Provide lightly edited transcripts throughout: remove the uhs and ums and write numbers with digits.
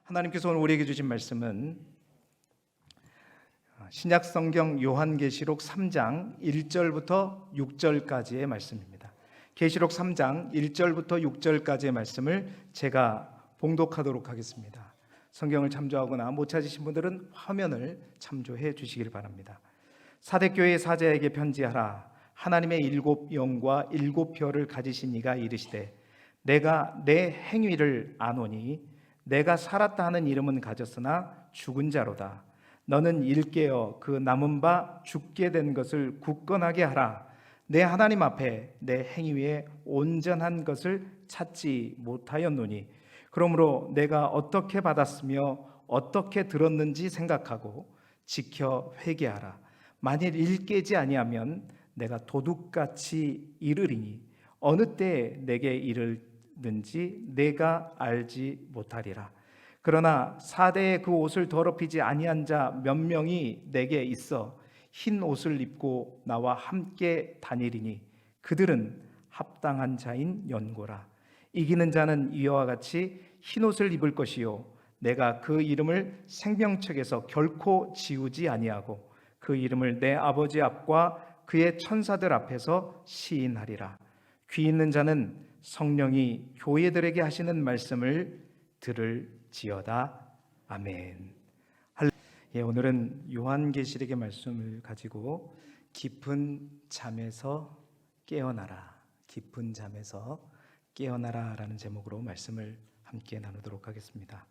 하나님께서 오늘 우리에게 주신 말씀은 신약성경 요한계시록 3장 1절부터 6절까지의 말씀입니다. 계시록 3장 1절부터 6절까지의 말씀을 제가 봉독하도록 하겠습니다. 성경을 참조하거나 못 찾으신 분들은 화면을 참조해 주시길 바랍니다. 사대교회의 사자에게 편지하라. 하나님의 7 영과 7 별을 가지신 이가 이르시되 내가 내 행위를 아노니 내가 살았다 하는 이름은 가졌으나 죽은 자로다. 너는 일깨어 그 남은 바 죽게 된 것을 굳건하게 하라. 내 하나님 앞에 내 행위 위에 온전한 것을 찾지 못하였노니 그러므로 내가 어떻게 받았으며 어떻게 들었는지 생각하고 지켜 회개하라. 만일 일깨지 아니하면 내가 도둑같이 이르리니 어느 때에 내게 이르는지 내가 알지 못하리라. 그러나 사대의 그 옷을 더럽히지 아니한 자 몇 명이 내게 있어 흰 옷을 입고 나와 함께 다니리니 그들은 합당한 자인 연고라. 이기는 자는 이와 같이 흰 옷을 입을 것이요 내가 그 이름을 생명책에서 결코 지우지 아니하고 그 이름을 내 아버지 앞과 그의 천사들 앞에서 시인하리라. 귀 있는 자는 성령이 교회들에게 하시는 말씀을 들을지어다. 아멘. 오늘은 요한계시록의 말씀을 가지고 깊은 잠에서 깨어나라, 깊은 잠에서 깨어나라 라는 제목으로 말씀을 함께 나누도록 하겠습니다.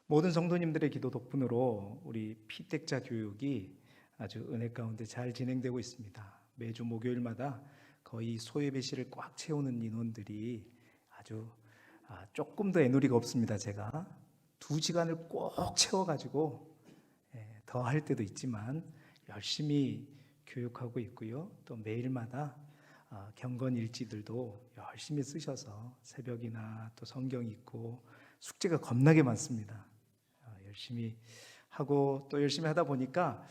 모든 성도님들의 기도 덕분으로 우리 피택자 교육이 아주 은혜 가운데 잘 진행되고 있습니다. 매주 목요일마다 거의 소예배실을 꽉 채우는 인원들이 아주 조금 더 애누리가 없습니다. 제가 2시간을 꼭 채워가지고 더 할 때도 있지만 열심히 교육하고 있고요. 또 매일마다 경건 일지들도 열심히 쓰셔서 새벽이나 또 성경 읽고 숙제가 겁나게 많습니다. 열심히 하고 또 열심히 하다 보니까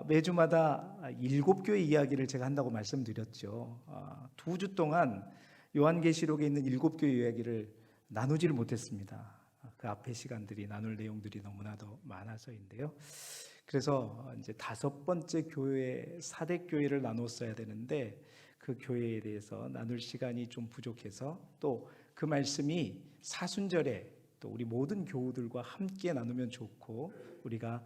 매주마다 7교회 이야기를 제가 한다고 말씀드렸죠. 2주 동안 요한계시록에 있는 7교회 이야기를 나누지를 못했습니다. 그 앞에 시간들이 나눌 내용들이 너무나도 많아서인데요. 그래서 이제 5번째 교회 사대교회를 나눴어야 되는데 그 교회에 대해서 나눌 시간이 좀 부족해서 또 그 말씀이 사순절에 또 우리 모든 교우들과 함께 나누면 좋고 우리가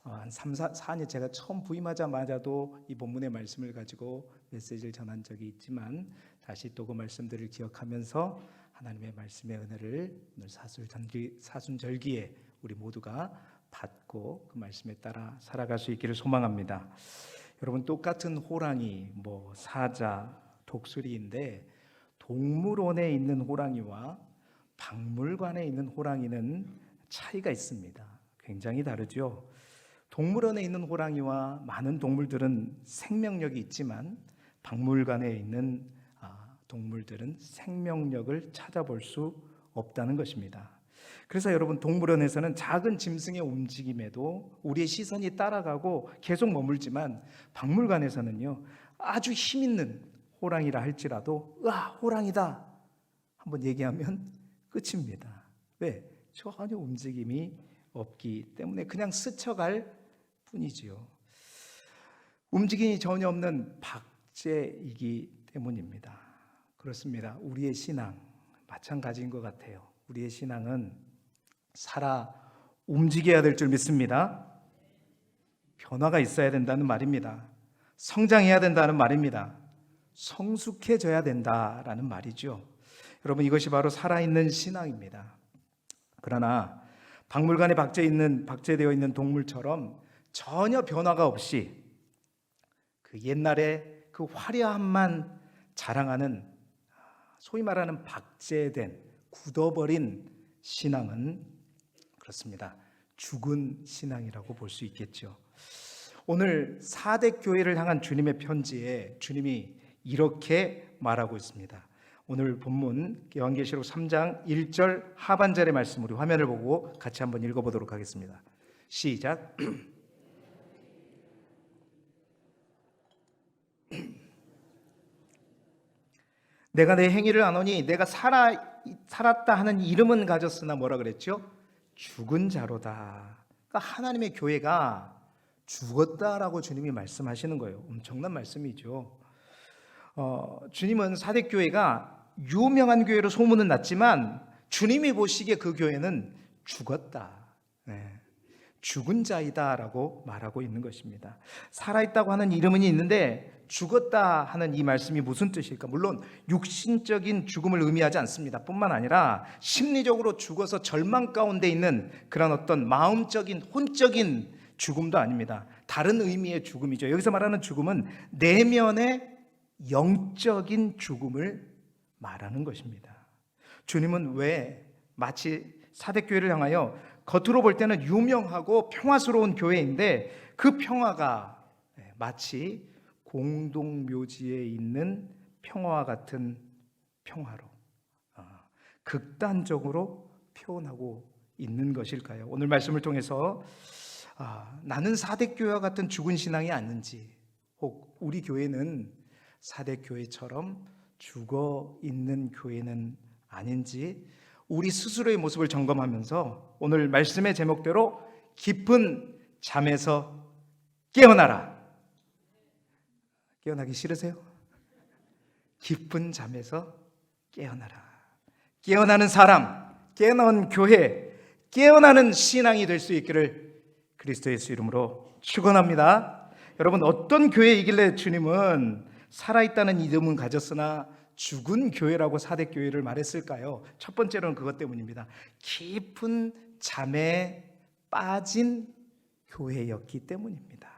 한 3, 4년 제가 처음 부임하자마자도 이 본문의 말씀을 가지고 메시지를 전한 적이 있지만 다시 또 그 말씀들을 기억하면서 하나님의 말씀의 은혜를 오늘 사순절기에 우리 모두가 받고 그 말씀에 따라 살아갈 수 있기를 소망합니다. 여러분, 똑같은 호랑이, 사자, 독수리인데 동물원에 있는 호랑이와 박물관에 있는 호랑이는 차이가 있습니다. 굉장히 다르죠. 동물원에 있는 호랑이와 많은 동물들은 생명력이 있지만 박물관에 있는 동물들은 생명력을 찾아볼 수 없다는 것입니다. 그래서 여러분, 동물원에서는 작은 짐승의 움직임에도 우리의 시선이 따라가고 계속 머물지만 박물관에서는요, 아주 힘 있는 호랑이라 할지라도 호랑이다 한번 얘기하면 끝입니다. 왜? 전혀 움직임이 없기 때문에 그냥 스쳐갈 뿐이지요. 움직임이 전혀 없는 박제이기 때문입니다. 그렇습니다. 우리의 신앙 마찬가지인 것 같아요. 우리의 신앙은 살아 움직여야 될 줄 믿습니다. 변화가 있어야 된다는 말입니다. 성장해야 된다는 말입니다. 성숙해져야 된다라는 말이죠. 여러분, 이것이 바로 살아있는 신앙입니다. 그러나 박물관에 박제되어 있는 동물처럼 전혀 변화가 없이 그 옛날에 그 화려함만 자랑하는 소위 말하는 박제된, 굳어버린 신앙은 그렇습니다. 죽은 신앙이라고 볼 수 있겠죠. 오늘 사대교회를 향한 주님의 편지에 주님이 이렇게 말하고 있습니다. 오늘 본문 요한계시록 3장 1절 하반절의 말씀, 우리 화면을 보고 같이 한번 읽어보도록 하겠습니다. 시작. 내가 내 행위를 아노니 내가 살았다 하는 이름은 가졌으나 뭐라 그랬죠? 죽은 자로다. 그러니까 하나님의 교회가 죽었다라고 주님이 말씀하시는 거예요. 엄청난 말씀이죠. 주님은 사대교회가 유명한 교회로 소문은 났지만 주님이 보시기에 그 교회는 죽었다. 죽은 자이다라고 말하고 있는 것입니다. 살아있다고 하는 이름은 있는데 죽었다 하는 이 말씀이 무슨 뜻일까? 물론 육신적인 죽음을 의미하지 않습니다. 뿐만 아니라 심리적으로 죽어서 절망 가운데 있는 그런 어떤 마음적인 혼적인 죽음도 아닙니다. 다른 의미의 죽음이죠. 여기서 말하는 죽음은 내면의 영적인 죽음을 말하는 것입니다. 주님은 왜 마치 사대교회를 향하여 겉으로 볼 때는 유명하고 평화스러운 교회인데 그 평화가 마치 공동묘지에 있는 평화와 같은 평화로 극단적으로 표현하고 있는 것일까요? 오늘 말씀을 통해서 나는 사대교회와 같은 죽은 신앙이 아닌지, 혹 우리 교회는 사대교회처럼 죽어 있는 교회는 아닌지 우리 스스로의 모습을 점검하면서 오늘 말씀의 제목대로 깊은 잠에서 깨어나라. 깨어나기 싫으세요? 깊은 잠에서 깨어나라. 깨어나는 사람, 깨어난 교회, 깨어나는 신앙이 될 수 있기를 그리스도 예수 이름으로 축원합니다. 여러분, 어떤 교회이길래 주님은 살아있다는 이름은 가졌으나 죽은 교회라고 사대교회를 말했을까요? 첫 번째로는 그것 때문입니다. 깊은 잠에 빠진 교회였기 때문입니다.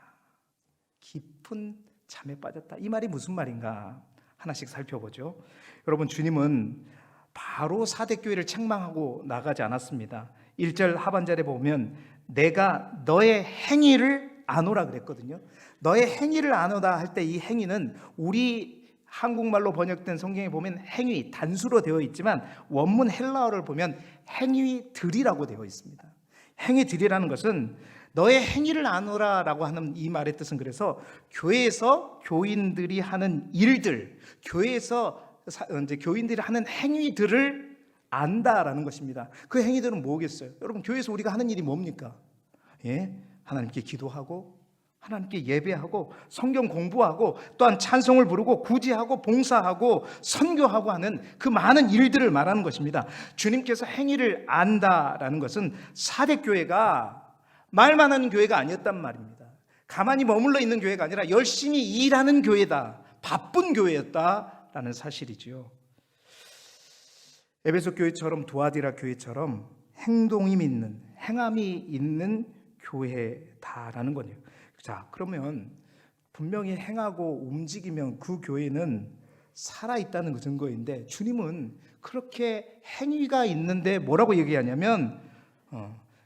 깊은 잠에 빠졌다. 이 말이 무슨 말인가? 하나씩 살펴보죠. 여러분, 주님은 바로 사대교회를 책망하고 나가지 않았습니다. 1절 하반절에 보면 내가 너의 행위를 아노라 그랬거든요. 너의 행위를 아노다 할 때 이 행위는 우리 한국말로 번역된 성경에 보면 행위, 단수로 되어 있지만 원문 헬라어를 보면 행위들이라고 되어 있습니다. 행위들이라는 것은 너의 행위를 아노라라고 하는 이 말의 뜻은 그래서 교회에서 교인들이 하는 일들, 교회에서 이제 교인들이 하는 행위들을 안다라는 것입니다. 그 행위들은 뭐겠어요? 여러분, 교회에서 우리가 하는 일이 뭡니까? 하나님께 기도하고 하나님께 예배하고 성경 공부하고 또한 찬송을 부르고 구제하고 봉사하고 선교하고 하는 그 많은 일들을 말하는 것입니다. 주님께서 행위를 안다라는 것은 사대교회가 말만 하는 교회가 아니었단 말입니다. 가만히 머물러 있는 교회가 아니라 열심히 일하는 교회다, 바쁜 교회였다라는 사실이지요. 에베소 교회처럼 두아디라 교회처럼 행동이 있는, 행함이 있는 교회다라는 거예요. 자, 그러면 분명히 행하고 움직이면 그 교회는 살아있다는 그 증거인데 주님은 그렇게 행위가 있는데 뭐라고 얘기하냐면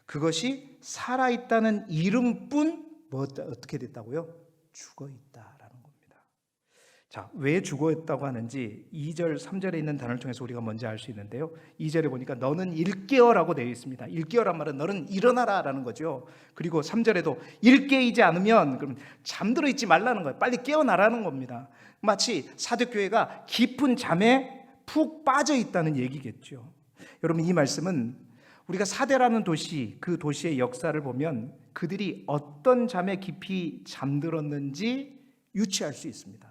그것이 살아있다는 이름뿐 어떻게 됐다고요? 죽어있다라는 겁니다. 자, 왜 죽어있다고 하는지 2절, 3절에 있는 단어를 통해서 우리가 먼저 알 수 있는데요. 2절에 보니까 너는 일깨어라고 되어 있습니다. 일깨어란 말은 너는 일어나라라는 거죠. 그리고 3절에도 일깨이지 않으면 그럼 잠들어 있지 말라는 거예요. 빨리 깨어나라는 겁니다. 마치 사대교회가 깊은 잠에 푹 빠져 있다는 얘기겠죠. 여러분, 이 말씀은 우리가 사대라는 도시, 그 도시의 역사를 보면 그들이 어떤 잠에 깊이 잠들었는지 유추할 수 있습니다.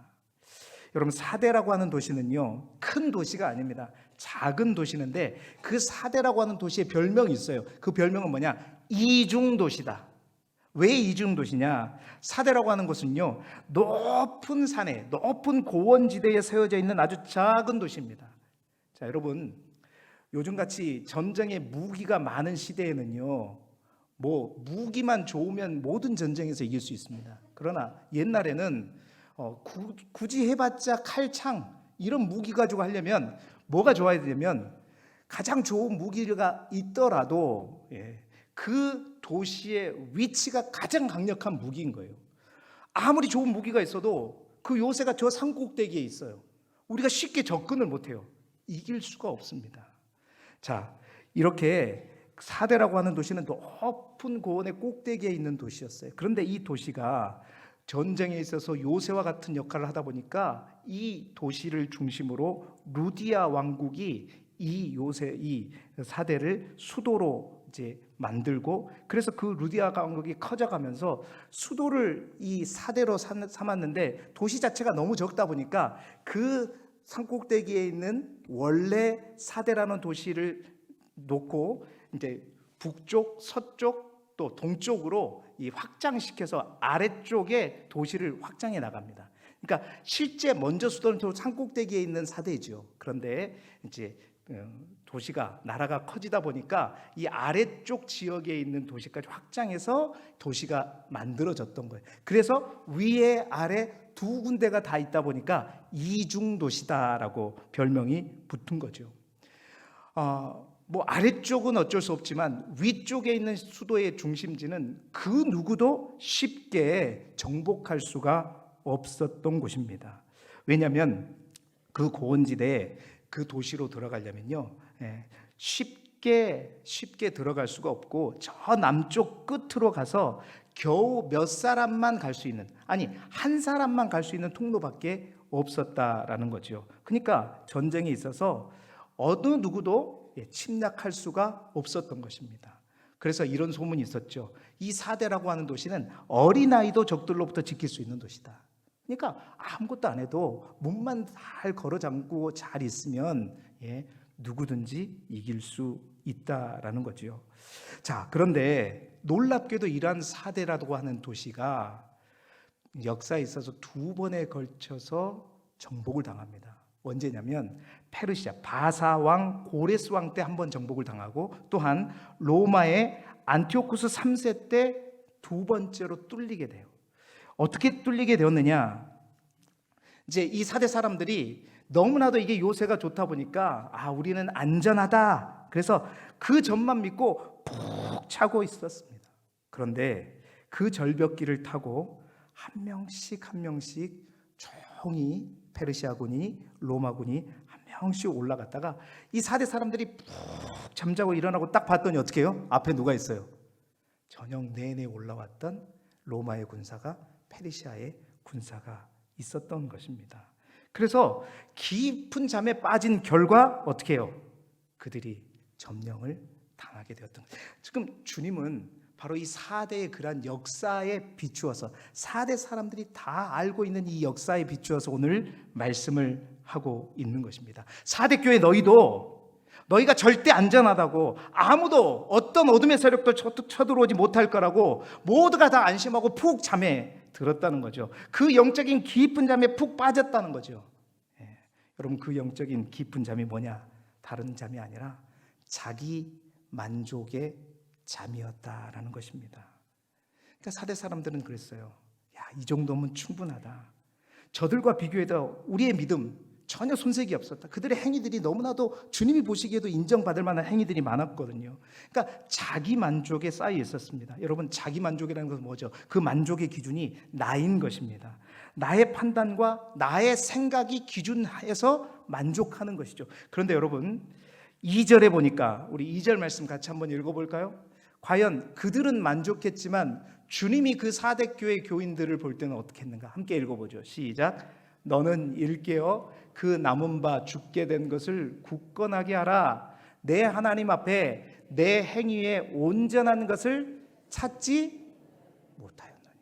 여러분, 사대라고 하는 도시는요, 큰 도시가 아닙니다. 작은 도시인데 그 사대라고 하는 도시의 별명이 있어요. 그 별명은 뭐냐? 이중도시다. 왜 이중도시냐? 사대라고 하는 곳은요, 높은 산에, 높은 고원지대에 세워져 있는 아주 작은 도시입니다. 자, 여러분, 요즘같이 전쟁에 무기가 많은 시대에는요, 무기만 좋으면 모든 전쟁에서 이길 수 있습니다. 그러나 옛날에는 굳이 해봤자 칼창 이런 무기 가지고 하려면 뭐가 좋아야 되냐면 가장 좋은 무기가 있더라도 그 도시의 위치가 가장 강력한 무기인 거예요. 아무리 좋은 무기가 있어도 그 요새가 저 산 꼭대기에 있어요. 우리가 쉽게 접근을 못해요. 이길 수가 없습니다. 자, 이렇게 사대라고 하는 도시는 높은 고원의 꼭대기에 있는 도시였어요. 그런데 이 도시가 전쟁에 있어서 요새와 같은 역할을 하다 보니까 이 도시를 중심으로 루디아 왕국이 이 사대를 수도로 이제 만들고, 그래서 그 루디아 왕국이 커져가면서 수도를 이 사대로 삼았는데 도시 자체가 너무 적다 보니까 그 산꼭대기에 있는 원래 사대라는 도시를 놓고 이제 북쪽, 서쪽, 또 동쪽으로 이 확장시켜서 아래쪽에 도시를 확장해 나갑니다. 그러니까 실제 먼저 수도는 산꼭대기에 있는 사대죠. 그런데 이제 도시가, 나라가 커지다 보니까 이 아래쪽 지역에 있는 도시까지 확장해서 도시가 만들어졌던 거예요. 그래서 위에 아래 두 군데가 다 있다 보니까 이중도시다라고 별명이 붙은 거죠. 뭐 아래쪽은 어쩔 수 없지만 위쪽에 있는 수도의 중심지는 그 누구도 쉽게 정복할 수가 없었던 곳입니다. 왜냐하면 그 고원지대에 그 도시로 들어가려면요, 쉽게 들어갈 수가 없고 저 남쪽 끝으로 가서 겨우 몇 사람만 갈 수 있는, 아니 한 사람만 갈 수 있는 통로밖에 없었다라는 거죠. 그러니까 전쟁에 있어서 어느 누구도 침략할 수가 없었던 것입니다. 그래서 이런 소문이 있었죠. 이 사대라고 하는 도시는 어린아이도 적들로부터 지킬 수 있는 도시다. 그러니까 아무것도 안 해도 몸만 잘 걸어 잠그고 잘 있으면 누구든지 이길 수 있다라는 거죠. 자, 그런데 놀랍게도 이러한 사대라고 하는 도시가 역사에 있어서 두 번에 걸쳐서 정복을 당합니다. 언제냐면 페르시아 바사 왕 고레스 왕 때 한 번 정복을 당하고, 또한 로마의 안티오쿠스 3세 때 두 번째로 뚫리게 돼요. 어떻게 뚫리게 되었느냐? 이제 이 사대 사람들이 너무나도 이게 요새가 좋다 보니까 우리는 안전하다, 그래서 그 점만 믿고 푹 차고 있었습니다. 그런데 그 절벽길을 타고 한 명씩 조용히 페르시아군이, 로마군이 한 명씩 올라갔다가 이 사대 사람들이 푹 잠자고 일어나고 딱 봤더니 어떻게 해요? 앞에 누가 있어요? 저녁 내내 올라왔던 로마의 군사가, 페르시아의 군사가 있었던 것입니다. 그래서 깊은 잠에 빠진 결과 어떻게 해요? 그들이 점령을 당하게 되었던 거예요. 지금 주님은 바로 이 4대의 그러한 역사에 비추어서, 4대 사람들이 다 알고 있는 이 역사에 비추어서 오늘 말씀을 하고 있는 것입니다. 4대 교회 너희가 절대 안전하다고, 아무도 어떤 어둠의 세력도 쳐들어오지 못할 거라고 모두가 다 안심하고 푹 잠에 들었다는 거죠. 그 영적인 깊은 잠에 푹 빠졌다는 거죠. 여러분, 그 영적인 깊은 잠이 뭐냐? 다른 잠이 아니라 자기 만족의 잠이었다라는 것입니다. 그러니까 사대 사람들은 그랬어요. 이 정도면 충분하다. 저들과 비교해도 우리의 믿음 전혀 손색이 없었다. 그들의 행위들이 너무나도 주님이 보시기에도 인정받을 만한 행위들이 많았거든요. 그러니까 자기 만족에 쌓여 있었습니다. 여러분, 자기 만족이라는 것은 뭐죠? 그 만족의 기준이 나인 것입니다. 나의 판단과 나의 생각이 기준하에서 만족하는 것이죠. 그런데 여러분, 2절에 보니까, 우리 2절 말씀 같이 한번 읽어볼까요? 과연 그들은 만족했지만 주님이 그 4대 교회 교인들을 볼 때는 어떻게 했는가? 함께 읽어보죠. 시작. 너는 일깨어 그 남은 바 죽게 된 것을 굳건하게 하라. 내 하나님 앞에 내 행위에 온전한 것을 찾지 못하였노니.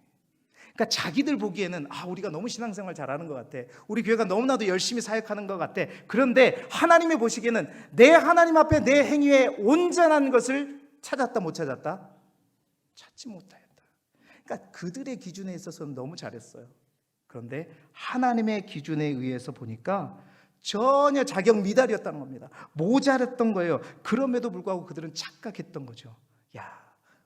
그러니까 자기들 보기에는 우리가 너무 신앙생활 잘하는 것 같아, 우리 교회가 너무나도 열심히 사역하는 것 같아. 그런데 하나님이 보시기에는 내 하나님 앞에 내 행위에 온전한 것을 찾았다, 못 찾았다? 찾지 못하였다. 그러니까 그들의 기준에 있어서는 너무 잘했어요. 그런데 하나님의 기준에 의해서 보니까 전혀 자격 미달이었다는 겁니다. 모자랐던 거예요. 그럼에도 불구하고 그들은 착각했던 거죠.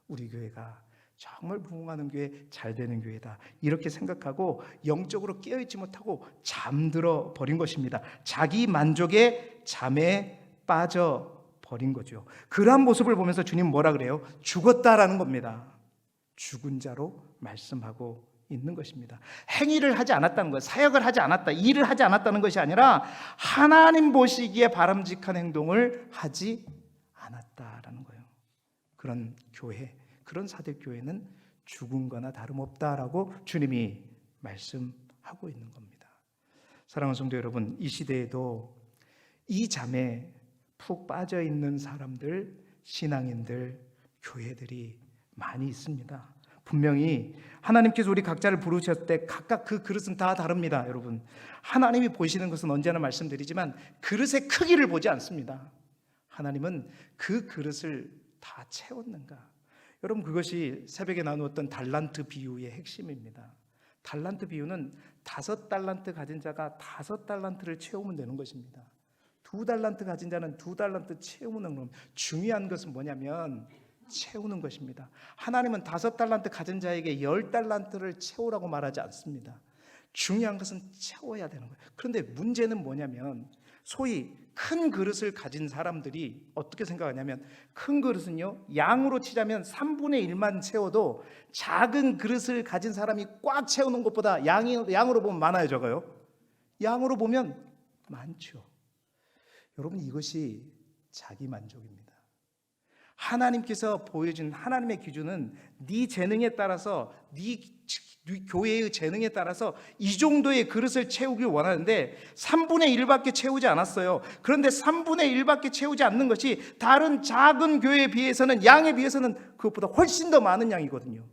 우리 교회가 정말 부흥하는 교회, 잘 되는 교회다, 이렇게 생각하고 영적으로 깨어있지 못하고 잠들어 버린 것입니다. 자기 만족의 잠에 빠져 버린 거죠. 그러한 모습을 보면서 주님 뭐라 그래요? 죽었다라는 겁니다. 죽은 자로 말씀하고 있는 것입니다. 행위를 하지 않았다는 거예요. 사역을 하지 않았다, 일을 하지 않았다는 것이 아니라 하나님 보시기에 바람직한 행동을 하지 않았다라는 거예요. 그런 교회, 그런 사대 교회는 죽은 거나 다름없다라고 주님이 말씀하고 있는 겁니다. 사랑하는 성도 여러분, 이 시대에도 이 잠에 푹 빠져 있는 사람들, 신앙인들 교회들이 많이 있습니다. 분명히 하나님께서 우리 각자를 부르셨을 때 각각 그 그릇은 다 다릅니다. 여러분, 하나님이 보시는 것은 언제나 말씀드리지만 그릇의 크기를 보지 않습니다. 하나님은 그 그릇을 다 채웠는가. 여러분, 그것이 새벽에 나누었던 달란트 비유의 핵심입니다. 달란트 비유는 5달란트 가진 자가 5달란트를 채우면 되는 것입니다. 2달란트 가진 자는 2달란트 채우는 겁니다. 중요한 것은 뭐냐면 채우는 것입니다. 하나님은 5달란트 가진 자에게 10달란트를 채우라고 말하지 않습니다. 중요한 것은 채워야 되는 거예요. 그런데 문제는 뭐냐면 소위 큰 그릇을 가진 사람들이 어떻게 생각하냐면, 큰 그릇은요, 양으로 치자면 3분의 1만 채워도 작은 그릇을 가진 사람이 꽉 채우는 것보다 양으로 보면 많아요, 적어요? 양으로 보면 많죠. 여러분, 이것이 자기 만족입니다. 하나님께서 보여준 하나님의 기준은 네 재능에 따라서, 네 교회의 재능에 따라서 이 정도의 그릇을 채우길 원하는데 3분의 1밖에 채우지 않았어요. 그런데 3분의 1밖에 채우지 않는 것이 다른 작은 교회에 비해서는, 양에 비해서는 그것보다 훨씬 더 많은 양이거든요.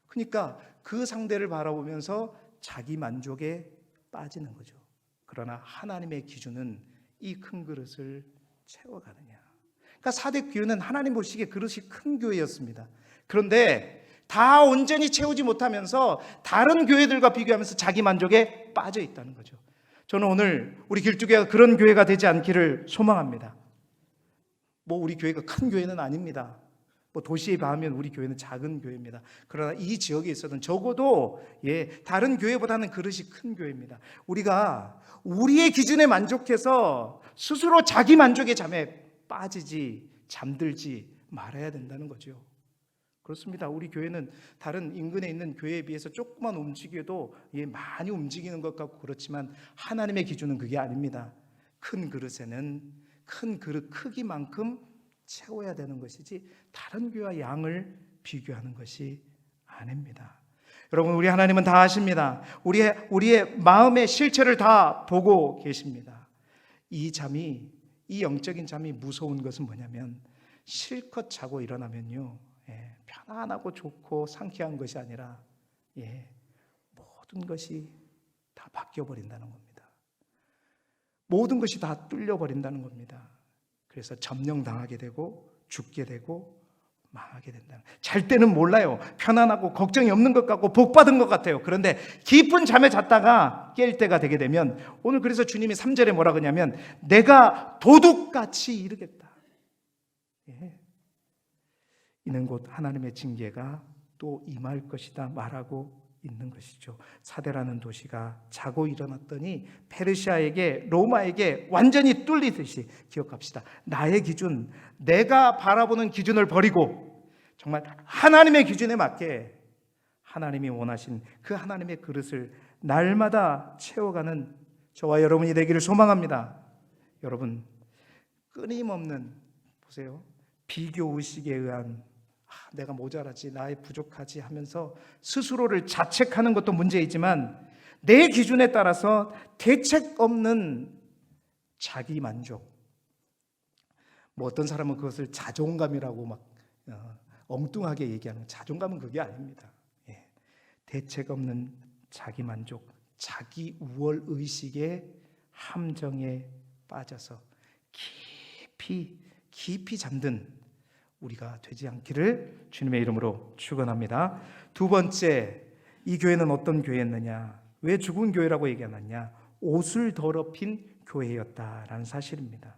그러니까 그 상대를 바라보면서 자기 만족에 빠지는 거죠. 그러나 하나님의 기준은 이 큰 그릇을 채워가느냐. 그러니까 사대 교회는 하나님 보시기에 그릇이 큰 교회였습니다. 그런데 다 온전히 채우지 못하면서 다른 교회들과 비교하면서 자기 만족에 빠져 있다는 거죠. 저는 오늘 우리 길두교회가 그런 교회가 되지 않기를 소망합니다. 우리 교회가 큰 교회는 아닙니다. 도시에 비하면 우리 교회는 작은 교회입니다. 그러나 이 지역에 있어서는 적어도 다른 교회보다는 그릇이 큰 교회입니다. 우리가 우리의 기준에 만족해서 스스로 자기 만족의 잠에 빠지지, 잠들지 말아야 된다는 거죠. 그렇습니다. 우리 교회는 다른 인근에 있는 교회에 비해서 조금만 움직여도 많이 움직이는 것 같고 그렇지만 하나님의 기준은 그게 아닙니다. 큰 그릇에는 큰 그릇 크기만큼 채워야 되는 것이지 다른 교회와 양을 비교하는 것이 아닙니다. 여러분, 우리 하나님은 다 아십니다. 우리의 마음의 실체를 다 보고 계십니다. 이 영적인 잠이 무서운 것은 뭐냐면, 실컷 자고 일어나면요, 편안하고 좋고 상쾌한 것이 아니라 모든 것이 다 바뀌어버린다는 겁니다. 모든 것이 다 뚫려버린다는 겁니다. 그래서 점령당하게 되고 죽게 되고 망하게 된다는. 잘 때는 몰라요. 편안하고 걱정이 없는 것 같고 복받은 것 같아요. 그런데 깊은 잠에 잤다가 깰 때가 되게 되면, 오늘 그래서 주님이 3절에 뭐라 그러냐면 내가 도둑같이 이르겠다. 이는 곧 하나님의 징계가 또 임할 것이다 말하고 있는 것이죠. 사대라는 도시가 자고 일어났더니 페르시아에게, 로마에게 완전히 뚫리듯이, 기억합시다. 나의 기준, 내가 바라보는 기준을 버리고 정말 하나님의 기준에 맞게 하나님이 원하신 그 하나님의 그릇을 날마다 채워가는 저와 여러분이 되기를 소망합니다. 여러분, 끊임없는, 보세요, 비교의식에 의한 내가 모자라지, 나의 부족하지 하면서 스스로를 자책하는 것도 문제이지만 내 기준에 따라서 대책 없는 자기 만족, 어떤 사람은 그것을 자존감이라고 막 엉뚱하게 얘기하는, 자존감은 그게 아닙니다. 대책 없는 자기 만족, 자기 우월 의식의 함정에 빠져서 깊이 잠든 우리가 되지 않기를 주님의 이름으로 축원합니다. 두 번째, 이 교회는 어떤 교회였느냐? 왜 죽은 교회라고 얘기하느냐? 옷을 더럽힌 교회였다라는 사실입니다.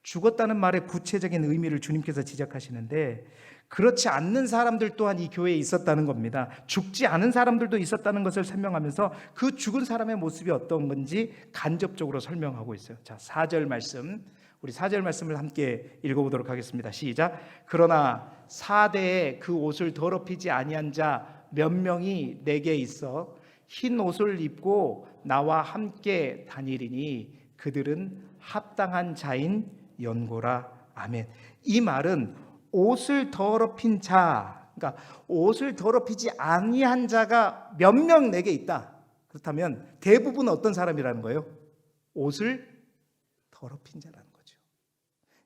죽었다는 말의 구체적인 의미를 주님께서 지적하시는데, 그렇지 않는 사람들 또한 이 교회에 있었다는 겁니다. 죽지 않은 사람들도 있었다는 것을 설명하면서 그 죽은 사람의 모습이 어떤 건지 간접적으로 설명하고 있어요. 자, 4절 말씀, 우리 4절 말씀을 함께 읽어보도록 하겠습니다. 시작. 그러나 사대에 그 옷을 더럽히지 아니한 자 몇 명이 내게 있어 흰 옷을 입고 나와 함께 다니리니 그들은 합당한 자인 연고라. 아멘. 이 말은 옷을 더럽힌 자, 그러니까 옷을 더럽히지 아니한 자가 몇 명 내게 있다. 그렇다면 대부분 어떤 사람이라는 거예요? 옷을 더럽힌 자라는 거죠.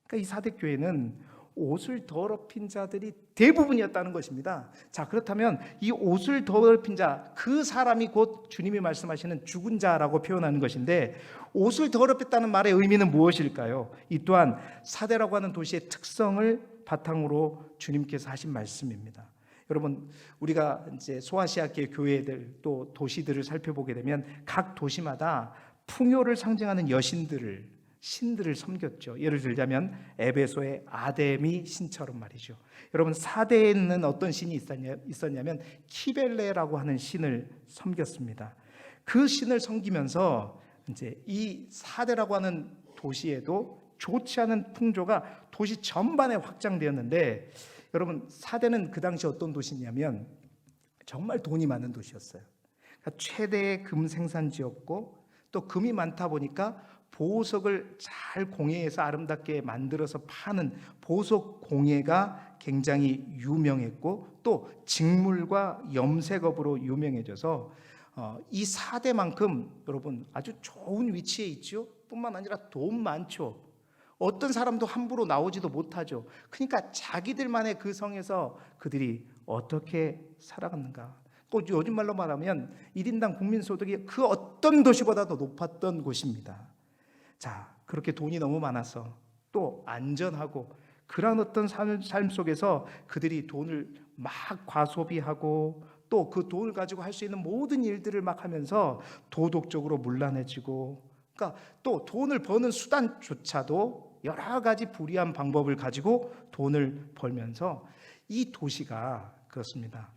그러니까 이 사대 교회는 옷을 더럽힌 자들이 대부분이었다는 것입니다. 자, 그렇다면 이 옷을 더럽힌 자, 그 사람이 곧 주님이 말씀하시는 죽은 자라고 표현하는 것인데, 옷을 더럽혔다는 말의 의미는 무엇일까요? 이 또한 사대라고 하는 도시의 특성을 바탕으로 주님께서 하신 말씀입니다. 여러분, 우리가 이제 소아시아계 교회들 또 도시들을 살펴보게 되면 각 도시마다 풍요를 상징하는 신들을 섬겼죠. 예를 들자면 에베소의 아데미 신처럼 말이죠. 여러분, 사대에는 어떤 신이 있었냐면 키벨레라고 하는 신을 섬겼습니다. 그 신을 섬기면서 이제 이 사대라고 하는 도시에도 좋지 않은 풍조가 도시 전반에 확장되었는데, 여러분, 사대는 그 당시 어떤 도시냐면 정말 돈이 많은 도시였어요. 그러니까 최대의 금 생산지였고, 또 금이 많다 보니까 보석을 잘 공예해서 아름답게 만들어서 파는 보석 공예가 굉장히 유명했고, 또 직물과 염색업으로 유명해져서 이 사대만큼 여러분 아주 좋은 위치에 있죠. 뿐만 아니라 돈 많죠. 어떤 사람도 함부로 나오지도 못하죠. 그러니까 자기들만의 그 성에서 그들이 어떻게 살아갔는가. 또 요즘 말로 말하면 1인당 국민소득이 그 어떤 도시보다도 높았던 곳입니다. 자, 그렇게 돈이 너무 많아서 또 안전하고 그런 어떤 삶 속에서 그들이 돈을 막 과소비하고 또 그 돈을 가지고 할 수 있는 모든 일들을 막 하면서 도덕적으로 문란해지고, 그러니까 또 돈을 버는 수단조차도 여러 가지 불이한 방법을 가지고 돈을 벌면서 이 도시가 그렇습니다.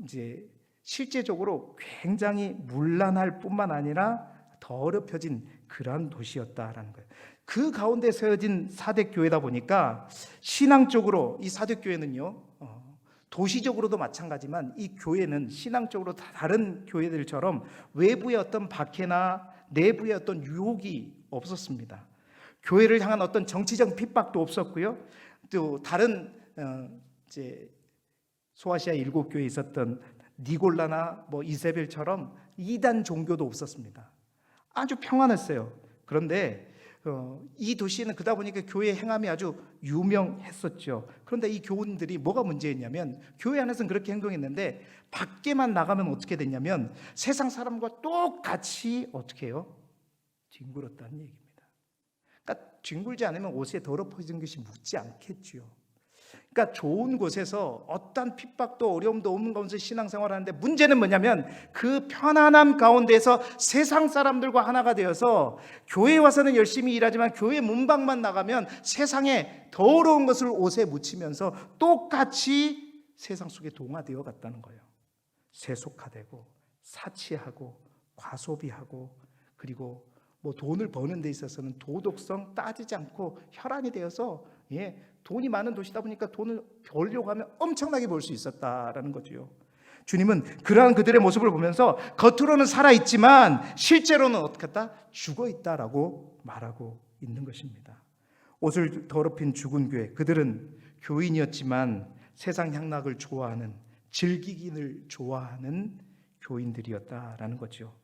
이제 실제적으로 굉장히 문란할 뿐만 아니라 더럽혀진 그러한 도시였다라는 거예요. 그 가운데 세워진 사대교회다 보니까 신앙적으로 이 사대교회는요, 도시적으로도 마찬가지만 이 교회는 신앙적으로 다른 교회들처럼 외부의 어떤 박해나 내부의 어떤 유혹이 없었습니다. 교회를 향한 어떤 정치적 핍박도 없었고요. 또 다른 이제 소아시아 7교회에 있었던 니골라나 이세벨처럼 이단 종교도 없었습니다. 아주 평안했어요. 그런데 이 도시에는 그러다 보니까 교회 행함이 아주 유명했었죠. 그런데 이 교훈들이 뭐가 문제였냐면, 교회 안에서는 그렇게 행동했는데 밖에만 나가면 어떻게 됐냐면 세상 사람과 똑같이 어떻게 해요? 뒹굴었다는 얘기입니다. 그러니까 뒹굴지 않으면 옷에 더럽혀진 것이 묻지 않겠죠. 그러니까 좋은 곳에서 어떤 핍박도 어려움도 없는 가운데 신앙생활하는데, 문제는 뭐냐면 그 편안함 가운데서 세상 사람들과 하나가 되어서 교회에 와서는 열심히 일하지만 교회 문밖만 나가면 세상에 더러운 것을 옷에 묻히면서 똑같이 세상 속에 동화되어 갔다는 거예요. 세속화되고 사치하고 과소비하고, 그리고 돈을 버는 데 있어서는 도덕성 따지지 않고 혈안이 되어서 돈이 많은 도시다 보니까 돈을 벌려고 하면 엄청나게 벌 수 있었다라는 거죠. 주님은 그러한 그들의 모습을 보면서 겉으로는 살아있지만 실제로는 어떻게 했다? 죽어있다라고 말하고 있는 것입니다. 옷을 더럽힌 죽은 교회, 그들은 교인이었지만 세상 향락을 좋아하는, 즐기기를 좋아하는 교인들이었다라는 거죠.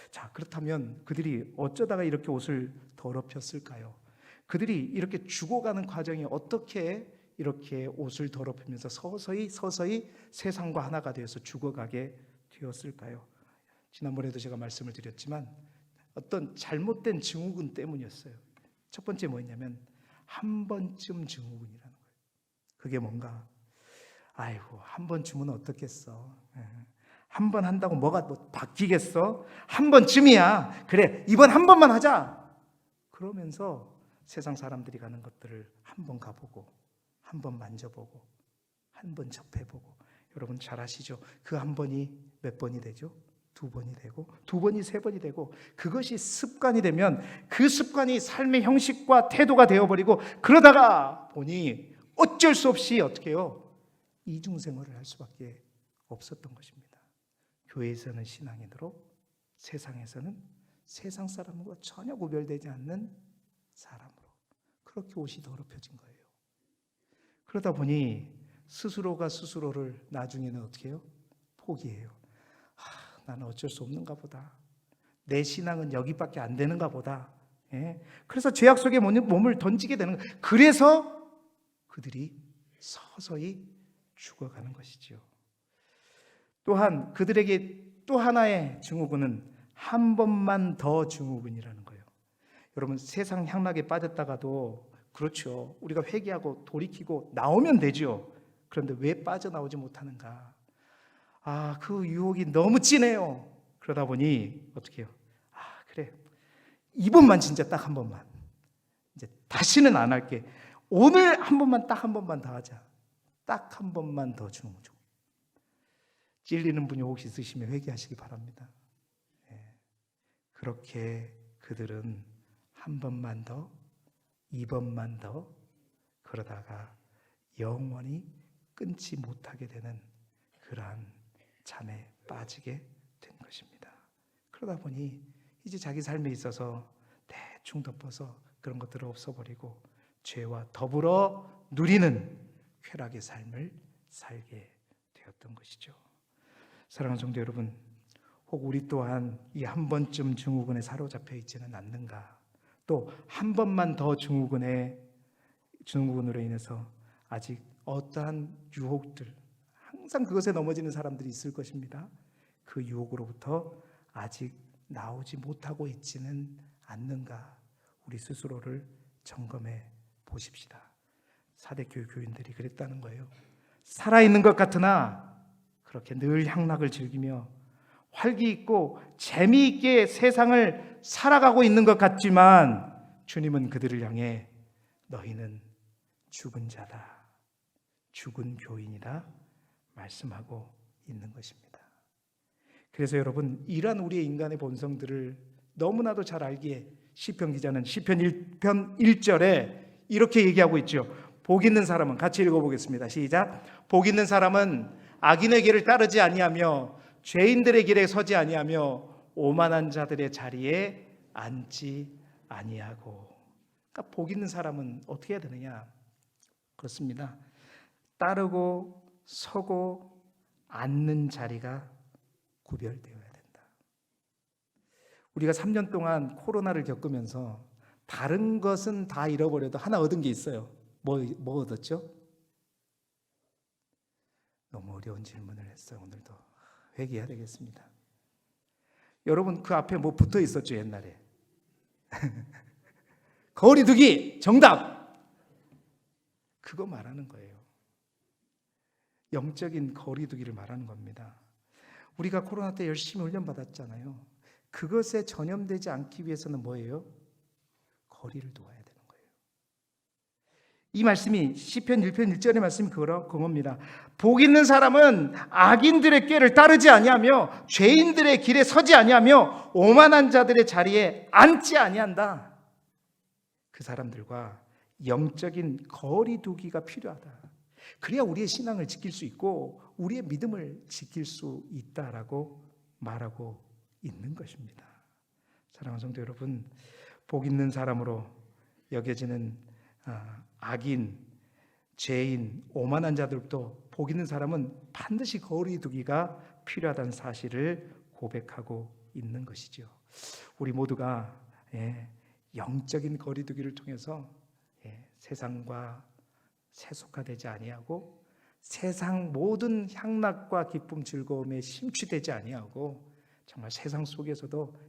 자, 그렇다면 그들이 어쩌다가 이렇게 옷을 더럽혔을까요? 그들이 이렇게 죽어가는 과정이 어떻게 이렇게 옷을 더럽히면서 서서히 세상과 하나가 되어서 죽어가게 되었을까요? 지난번에도 제가 말씀을 드렸지만 어떤 잘못된 증후군 때문이었어요. 첫 번째 뭐였냐면 한 번쯤 증후군이라는 거예요. 그게 뭔가, 아이고 한 번쯤은 어떻겠어, 한 번 한다고 뭐가 바뀌겠어? 한 번쯤이야. 그래, 이번 한 번만 하자. 그러면서 세상 사람들이 가는 것들을 한 번 가보고, 한 번 만져보고, 한 번 접해보고. 여러분 잘 아시죠? 그 한 번이 몇 번이 되죠? 2번이 되고, 2번이 3번이 되고, 그것이 습관이 되면 그 습관이 삶의 형식과 태도가 되어버리고, 그러다가 보니 어쩔 수 없이 어떻게 해요? 이중생활을 할 수밖에 없었던 것입니다. 교회에서는 신앙인으로, 세상에서는 세상 사람과 전혀 구별되지 않는 사람으로, 그렇게 옷이 더럽혀진 거예요. 그러다 보니 스스로가 스스로를 나중에는 어떻게 해요? 포기해요. 나는 어쩔 수 없는가 보다. 내 신앙은 여기밖에 안 되는가 보다. 그래서 죄악 속에 몸을 던지게 되는 거예요. 그래서 그들이 서서히 죽어가는 것이지요. 또한 그들에게 또 하나의 증후군은 한 번만 더 증후군이라는 거예요. 여러분, 세상 향락에 빠졌다가도 그렇죠. 우리가 회개하고 돌이키고 나오면 되죠. 그런데 왜 빠져나오지 못하는가? 그 유혹이 너무 진해요. 그러다 보니 어떻게 해요? 그래, 이번만 진짜 딱 한 번만, 이제 다시는 안 할게. 오늘 한 번만, 딱 한 번만 더 하자. 딱 한 번만 더 주는 거죠. 찔리는 분이 혹시 있으시면 회개하시기 바랍니다. 그렇게 그들은 한 번만 더, 2번만 더, 그러다가 영원히 끊지 못하게 되는 그러한 잠에 빠지게 된 것입니다. 그러다 보니 이제 자기 삶에 있어서 대충 덮어서 그런 것들을 없애버리고 죄와 더불어 누리는 쾌락의 삶을 살게 되었던 것이죠. 사랑하는 성도 여러분, 혹 우리 또한 이 한 번쯤 증후군에 사로잡혀 있지는 않는가? 또 한 번만 더 증후군으로 인해서 아직 어떠한 유혹들, 항상 그것에 넘어지는 사람들이 있을 것입니다. 그 유혹으로부터 아직 나오지 못하고 있지는 않는가? 우리 스스로를 점검해 보십시다. 사대교회 교인들이 그랬다는 거예요. 살아있는 것 같으나 그렇게 늘 향락을 즐기며 활기 있고 재미있게 세상을 살아가고 있는 것 같지만 주님은 그들을 향해 너희는 죽은 자다, 죽은 교인이다 말씀하고 있는 것입니다. 그래서 여러분, 이러한 우리의 인간의 본성들을 너무나도 잘 알기에 시편 기자는 시편 1편 1절에 이렇게 얘기하고 있죠. 복 있는 사람은, 같이 읽어보겠습니다. 시작. 복 있는 사람은 악인의 길을 따르지 아니하며 죄인들의 길에 서지 아니하며 오만한 자들의 자리에 앉지 아니하고. 그러니까 복 있는 사람은 어떻게 해야 되느냐? 그렇습니다. 따르고 서고 앉는 자리가 구별되어야 된다. 우리가 3년 동안 코로나를 겪으면서 다른 것은 다 잃어버려도 하나 얻은 게 있어요. 뭐 얻었죠? 너무 어려운 질문을 했어요. 오늘도 회개해야 되겠습니다. 여러분, 그 앞에 뭐 붙어 있었죠, 옛날에? 거리두기 정답. 그거 말하는 거예요. 영적인 거리두기를 말하는 겁니다. 우리가 코로나 때 열심히 훈련받았잖아요. 그것에 전염되지 않기 위해서는 뭐예요? 거리를 두어야 되는 거예요. 이 말씀이 시편 1편 1절의 말씀이 그겁니다. 복 있는 사람은 악인들의 꾀를 따르지 아니하며 죄인들의 길에 서지 아니하며 오만한 자들의 자리에 앉지 아니한다. 그 사람들과 영적인 거리두기가 필요하다. 그래야 우리의 신앙을 지킬 수 있고 우리의 믿음을 지킬 수 있다라고 말하고 있는 것입니다. 사랑하는 성도 여러분, 복 있는 사람으로 여겨지는 악인, 죄인, 오만한 자들도 복 있는 사람은 반드시 거리두기가 필요하다는 사실을 고백하고 있는 것이죠. 우리 모두가 영적인 거리두기를 통해서 세상과 세속화되지 아니하고 세상 모든 향락과 기쁨, 즐거움에 심취되지 아니하고 정말 세상 속에서도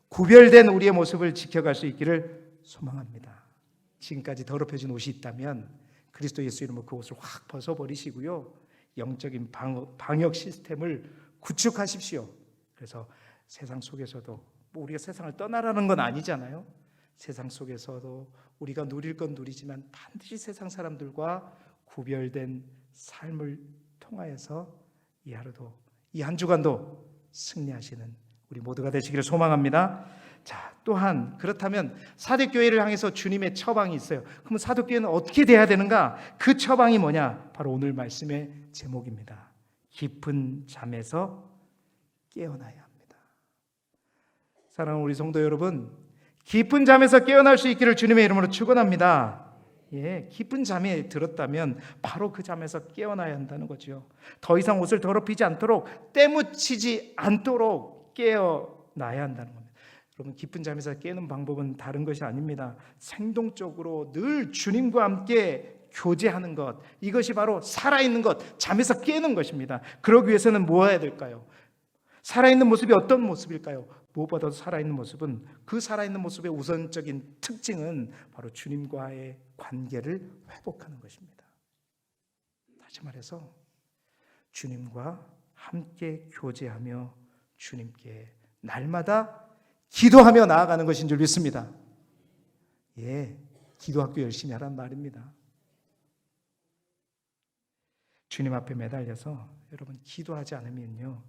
구별된 우리의 모습을 지켜갈 수 있기를 소망합니다. 지금까지 더럽혀진 옷이 있다면 그리스도 예수 이름으로 그 옷을 확 벗어버리시고요, 영적인 방역 시스템을 구축하십시오. 그래서 세상 속에서도 우리가 세상을 떠나라는 건 아니잖아요. 세상 속에서도 우리가 누릴 건 누리지만 반드시 세상 사람들과 구별된 삶을 통하여서 이 하루도, 이 한 주간도 승리하시는 우리 모두가 되시기를 소망합니다. 자, 또한 그렇다면 사도교회를 향해서 주님의 처방이 있어요. 그럼 사도교회는 어떻게 돼야 되는가? 그 처방이 뭐냐? 바로 오늘 말씀의 제목입니다. 깊은 잠에서 깨어나야 합니다. 사랑하는 우리 성도 여러분, 깊은 잠에서 깨어날 수 있기를 주님의 이름으로 축원합니다. 깊은 잠에 들었다면 바로 그 잠에서 깨어나야 한다는 거죠. 더 이상 옷을 더럽히지 않도록, 때묻히지 않도록 깨어나야 한다는 겁니다. 여러분, 깊은 잠에서 깨는 방법은 다른 것이 아닙니다. 생동적으로 늘 주님과 함께 교제하는 것, 이것이 바로 살아있는 것, 잠에서 깨는 것입니다. 그러기 위해서는 뭐 해야 될까요? 살아있는 모습이 어떤 모습일까요? 무엇보다도 살아있는 모습은, 그 살아있는 모습의 우선적인 특징은 바로 주님과의 관계를 회복하는 것입니다. 다시 말해서 주님과 함께 교제하며 주님께 날마다 기도하며 나아가는 것인 줄 믿습니다. 예, 기도학교 열심히 하란 말입니다. 주님 앞에 매달려서 여러분 기도하지 않으면요,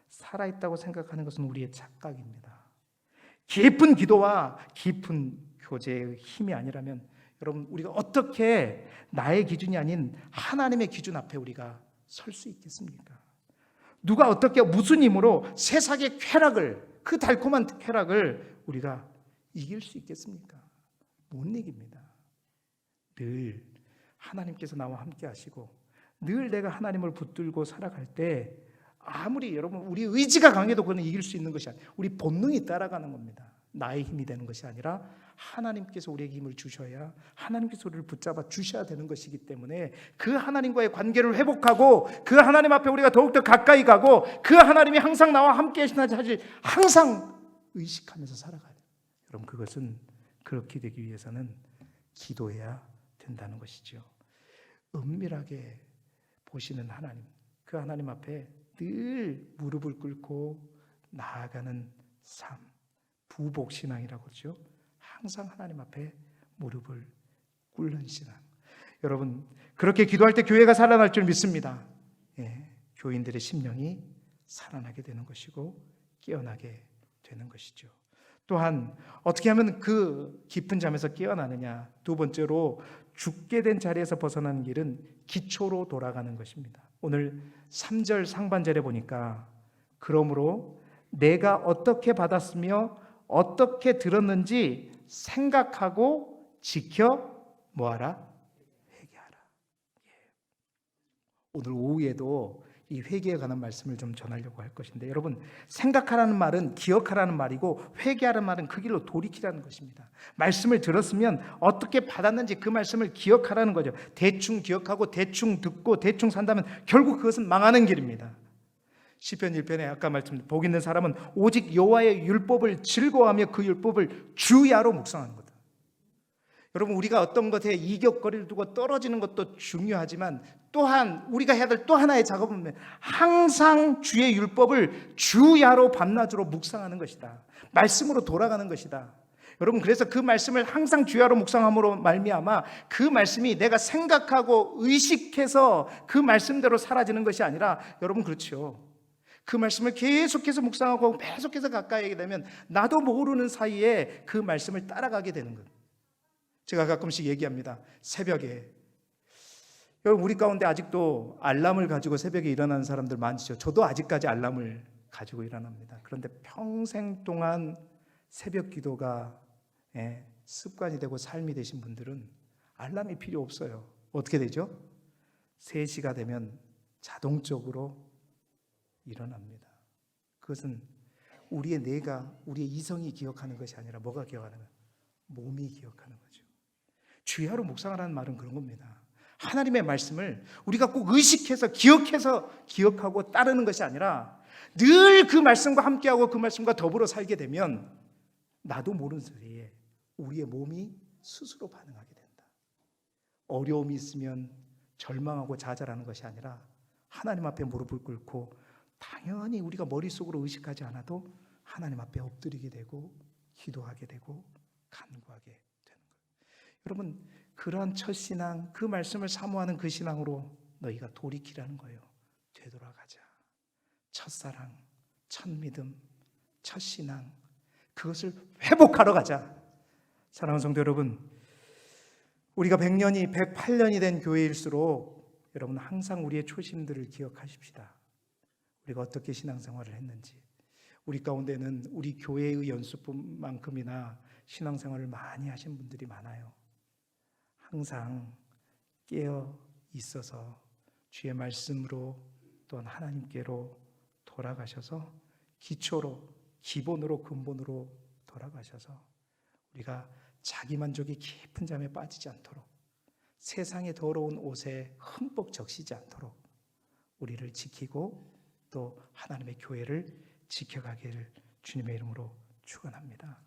살아있다고 생각하는 것은 우리의 착각입니다. 깊은 기도와 깊은 교제의 힘이 아니라면 여러분, 우리가 어떻게 나의 기준이 아닌 하나님의 기준 앞에 우리가 설 수 있겠습니까? 누가 어떻게 무슨 힘으로 세상의 쾌락을, 그 달콤한 쾌락을 우리가 이길 수 있겠습니까? 못 이깁니다. 늘 하나님께서 나와 함께 하시고 늘 내가 하나님을 붙들고 살아갈 때 아무리 여러분 우리 의지가 강해도 그거는 이길 수 있는 것이 아니에요. 우리 본능이 따라가는 겁니다. 나의 힘이 되는 것이 아니라 하나님께서 우리에게 힘을 주셔야, 하나님께서 우리를 붙잡아 주셔야 되는 것이기 때문에 그 하나님과의 관계를 회복하고 그 하나님 앞에 우리가 더욱더 가까이 가고 그 하나님이 항상 나와 함께 하시나 사실 항상 의식하면서 살아가요. 여러분, 그것은 그렇게 되기 위해서는 기도해야 된다는 것이죠. 은밀하게 보시는 하나님, 그 하나님 앞에 늘 무릎을 꿇고 나아가는 삶, 부복신앙이라고 그러죠. 항상 하나님 앞에 무릎을 꿇는 신앙. 여러분, 그렇게 기도할 때 교회가 살아날 줄 믿습니다. 예, 교인들의 심령이 살아나게 되는 것이고 깨어나게 되는 것이죠. 또한 어떻게 하면 그 깊은 잠에서 깨어나느냐? 두 번째로 죽게 된 자리에서 벗어나는 길은 기초로 돌아가는 것입니다. 오늘 3절 상반절에 보니까 그러므로 내가 어떻게 받았으며 어떻게 들었는지 생각하고 지켜 뭐하라? 회개하라. 오늘 오후에도 이 회개에 관한 말씀을 좀 전하려고 할 것인데, 여러분, 생각하라는 말은 기억하라는 말이고 회개하라는 말은 그 길로 돌이키라는 것입니다. 말씀을 들었으면 어떻게 받았는지 그 말씀을 기억하라는 거죠. 대충 기억하고 대충 듣고 대충 산다면 결국 그것은 망하는 길입니다. 시편 1편에 아까 말씀드린 복 있는 사람은 오직 여호와의 율법을 즐거워하며 그 율법을 주야로 묵상하는 거다. 여러분, 우리가 어떤 것에 이격거리를 두고 떨어지는 것도 중요하지만 또한 우리가 해야 될 또 하나의 작업은 항상 주의 율법을 주야로 밤낮으로 묵상하는 것이다. 말씀으로 돌아가는 것이다. 여러분, 그래서 그 말씀을 항상 주야로 묵상함으로 말미암아 그 말씀이 내가 생각하고 의식해서 그 말씀대로 사라지는 것이 아니라, 여러분, 그렇죠, 그 말씀을 계속해서 묵상하고 계속해서 가까이 하게 되면 나도 모르는 사이에 그 말씀을 따라가게 되는 것. 제가 가끔씩 얘기합니다. 새벽에, 여러분, 우리 가운데 아직도 알람을 가지고 새벽에 일어나는 사람들 많죠. 저도 아직까지 알람을 가지고 일어납니다. 그런데 평생 동안 새벽 기도가 습관이 되고 삶이 되신 분들은 알람이 필요 없어요. 어떻게 되죠? 3시가 되면 자동적으로 일어납니다. 그것은 우리의 뇌가, 우리의 이성이 기억하는 것이 아니라 뭐가 기억하는 거예요? 몸이 기억하는 거죠. 주야로 묵상하라는 말은 그런 겁니다. 하나님의 말씀을 우리가 꼭 의식해서 기억하고 따르는 것이 아니라 늘 그 말씀과 함께하고 그 말씀과 더불어 살게 되면 나도 모르는 사이에 우리의 몸이 스스로 반응하게 된다. 어려움이 있으면 절망하고 좌절하는 것이 아니라 하나님 앞에 무릎을 꿇고 당연히 우리가 머릿속으로 의식하지 않아도 하나님 앞에 엎드리게 되고 기도하게 되고 간구하게 되는 거예요. 여러분, 그러한 첫 신앙, 그 말씀을 사모하는 그 신앙으로 너희가 돌이키라는 거예요. 되돌아가자. 첫사랑, 첫 믿음, 첫 신앙, 그것을 회복하러 가자. 사랑하는 성도 여러분, 우리가 100년이 108년이 된 교회일수록 여러분 항상 우리의 초심들을 기억하십시다. 우리가 어떻게 신앙생활을 했는지. 우리 가운데는 우리 교회의 연수만큼이나 신앙생활을 많이 하신 분들이 많아요. 항상 깨어 있어서 주의 말씀으로 또한 하나님께로 돌아가셔서 기초로, 기본으로, 근본으로 돌아가셔서 우리가 자기만족의 깊은 잠에 빠지지 않도록 세상의 더러운 옷에 흠뻑 적시지 않도록 우리를 지키고 또 하나님의 교회를 지켜가기를 주님의 이름으로 축원합니다.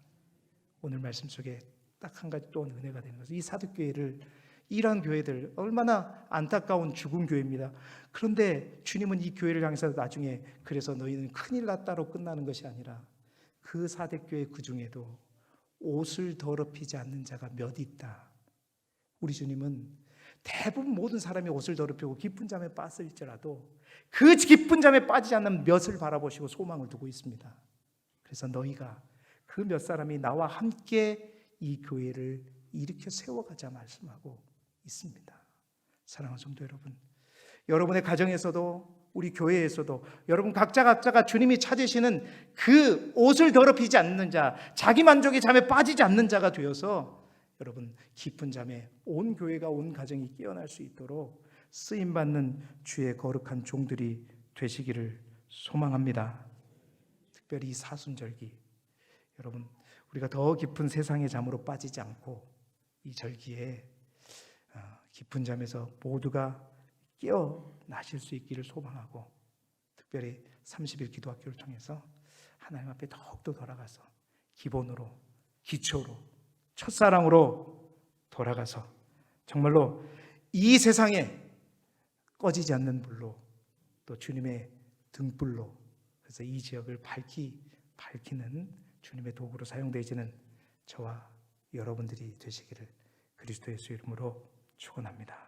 오늘 말씀 속에 딱 한 가지 또 은혜가 되는 것은 이 사도교회를, 이러한 교회들 얼마나 안타까운 죽은 교회입니다. 그런데 주님은 이 교회를 향해서 나중에 그래서 너희는 큰일 났다로 끝나는 것이 아니라 그 사대교회 그 중에도 옷을 더럽히지 않는 자가 몇 있다. 우리 주님은 대부분 모든 사람이 옷을 더럽히고 깊은 잠에 빠질지라도 그 깊은 잠에 빠지지 않는 몇을 바라보시고 소망을 두고 있습니다. 그래서 너희가 그 몇 사람이 나와 함께 이 교회를 일으켜 세워가자 말씀하고 있습니다. 사랑하는 성도 여러분, 여러분의 가정에서도 우리 교회에서도 여러분 각자가 주님이 찾으시는 그 옷을 더럽히지 않는 자, 자기 만족의 잠에 빠지지 않는 자가 되어서 여러분 깊은 잠에 온 교회가, 온 가정이 깨어날 수 있도록 쓰임받는 주의 거룩한 종들이 되시기를 소망합니다. 특별히 이 사순절기, 여러분 우리가 더 깊은 세상의 잠으로 빠지지 않고 이 절기에 깊은 잠에서 모두가 깨어나실 수 있기를 소망하고, 특별히 30일 기도학교를 통해서 하나님 앞에 더욱더 돌아가서 기본으로, 기초로, 첫사랑으로 돌아가서 정말로 이 세상에 꺼지지 않는 불로, 또 주님의 등불로, 그래서 이 지역을 밝히는 주님의 도구로 사용되어지는 저와 여러분들이 되시기를 그리스도 예수 이름으로 축원합니다.